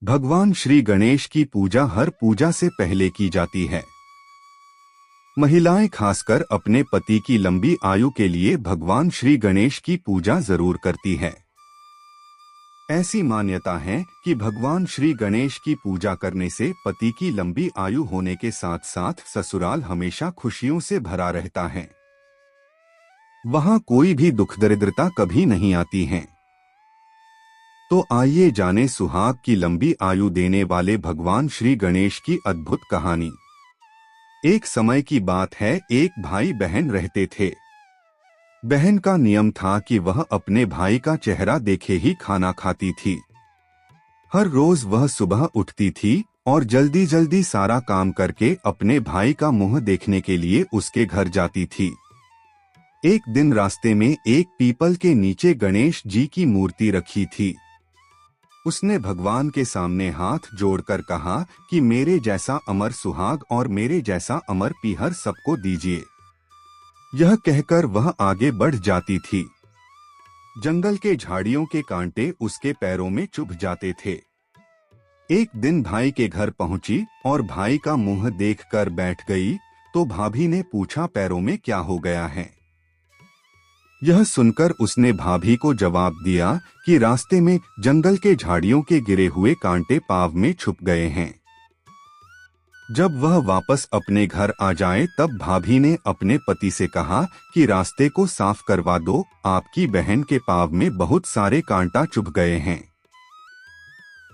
भगवान श्री गणेश की पूजा हर पूजा से पहले की जाती है। महिलाएं खासकर अपने पति की लंबी आयु के लिए भगवान श्री गणेश की पूजा जरूर करती है। ऐसी मान्यता है कि भगवान श्री गणेश की पूजा करने से पति की लंबी आयु होने के साथ साथ ससुराल हमेशा खुशियों से भरा रहता है। वहां कोई भी दुख दरिद्रता कभी नहीं आती है। तो आइए जाने सुहाग की लंबी आयु देने वाले भगवान श्री गणेश की अद्भुत कहानी। एक समय की बात है, एक भाई बहन रहते थे। बहन का नियम था कि वह अपने भाई का चेहरा देखे ही खाना खाती थी। हर रोज वह सुबह उठती थी और जल्दी जल्दी सारा काम करके अपने भाई का मुंह देखने के लिए उसके घर जाती थी। एक दिन रास्ते में एक पीपल के नीचे गणेश जी की मूर्ति रखी थी। उसने भगवान के सामने हाथ जोड़कर कहा कि मेरे जैसा अमर सुहाग और मेरे जैसा अमर पीहर सबको दीजिए। यह कहकर वह आगे बढ़ जाती थी। जंगल के झाड़ियों के कांटे उसके पैरों में चुभ जाते थे। एक दिन भाई के घर पहुंची और भाई का मुंह देखकर बैठ गई तो भाभी ने पूछा, पैरों में क्या हो गया है? यह सुनकर उसने भाभी को जवाब दिया कि रास्ते में जंगल के झाड़ियों के गिरे हुए कांटे पाँव में छुप गए हैं। जब वह वापस अपने घर आ जाए तब भाभी ने अपने पति से कहा कि रास्ते को साफ करवा दो, आपकी बहन के पाँव में बहुत सारे कांटा चुभ गए हैं।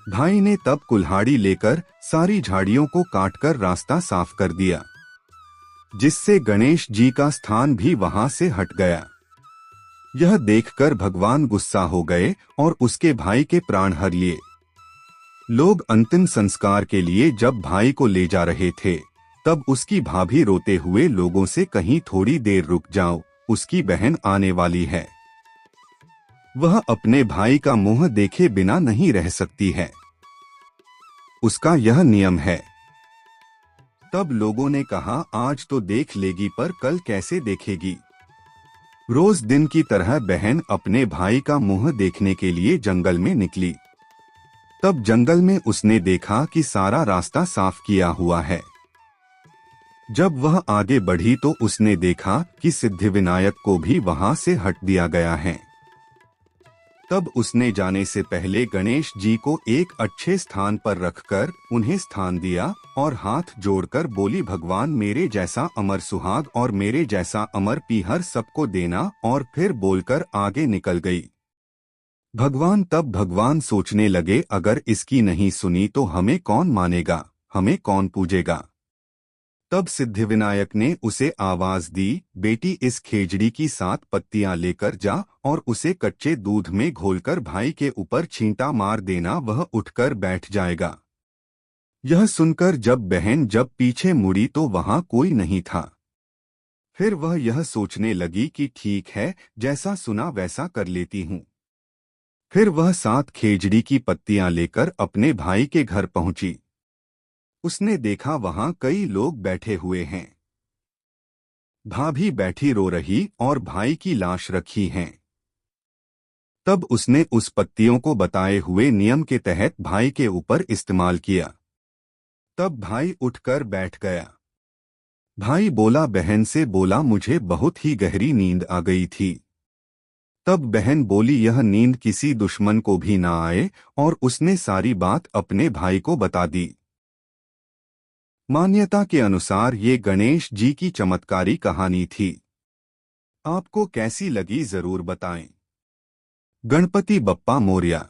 भाई ने तब कुल्हाड़ी लेकर सारी झाड़ियों को काटकर रास्ता साफ कर दिया, जिससे गणेश जी का स्थान भी वहां से हट गया। यह देखकर भगवान गुस्सा हो गए और उसके भाई के प्राण हर लिए। लोग अंतिम संस्कार के लिए जब भाई को ले जा रहे थे तब उसकी भाभी रोते हुए लोगों से, कहीं थोड़ी देर रुक जाओ, उसकी बहन आने वाली है। वह अपने भाई का मुंह देखे बिना नहीं रह सकती है, उसका यह नियम है। तब लोगों ने कहा, आज तो देख लेगी पर कल कैसे देखेगी। रोज दिन की तरह बहन अपने भाई का मुंह देखने के लिए जंगल में निकली। तब जंगल में उसने देखा कि सारा रास्ता साफ किया हुआ है। जब वह आगे बढ़ी तो उसने देखा कि सिद्धिविनायक को भी वहां से हट दिया गया है। तब उसने जाने से पहले गणेश जी को एक अच्छे स्थान पर रखकर उन्हें स्थान दिया और हाथ जोड़कर बोली, भगवान मेरे जैसा अमर सुहाग और मेरे जैसा अमर पीहर सबको देना, और फिर बोलकर आगे निकल गई। भगवान सोचने लगे, अगर इसकी नहीं सुनी तो हमें कौन मानेगा, हमें कौन पूजेगा। तब सिद्धिविनायक ने उसे आवाज दी, बेटी इस खेजड़ी की 7 पत्तियां लेकर जा और उसे कच्चे दूध में घोलकर भाई के ऊपर छींटा मार देना, वह उठकर बैठ जाएगा। यह सुनकर जब बहन पीछे मुड़ी तो वहां कोई नहीं था। फिर वह यह सोचने लगी कि ठीक है, जैसा सुना वैसा कर लेती हूँ। फिर वह 7 खेजड़ी की पत्तियां लेकर अपने भाई के घर पहुंची। उसने देखा वहां कई लोग बैठे हुए हैं। भाभी बैठी रो रही और भाई की लाश रखी है। तब उसने उस पत्तियों को बताए हुए नियम के तहत भाई के ऊपर इस्तेमाल किया। तब भाई उठकर बैठ गया। भाई बोला, बहन से बोला, मुझे बहुत ही गहरी नींद आ गई थी। तब बहन बोली, यह नींद किसी दुश्मन को भी ना आए, और उसने सारी बात अपने भाई को बता दी। मान्यता के अनुसार ये गणेश जी की चमत्कारी कहानी थी। आपको कैसी लगी जरूर बताएं। गणपति बप्पा मोरया।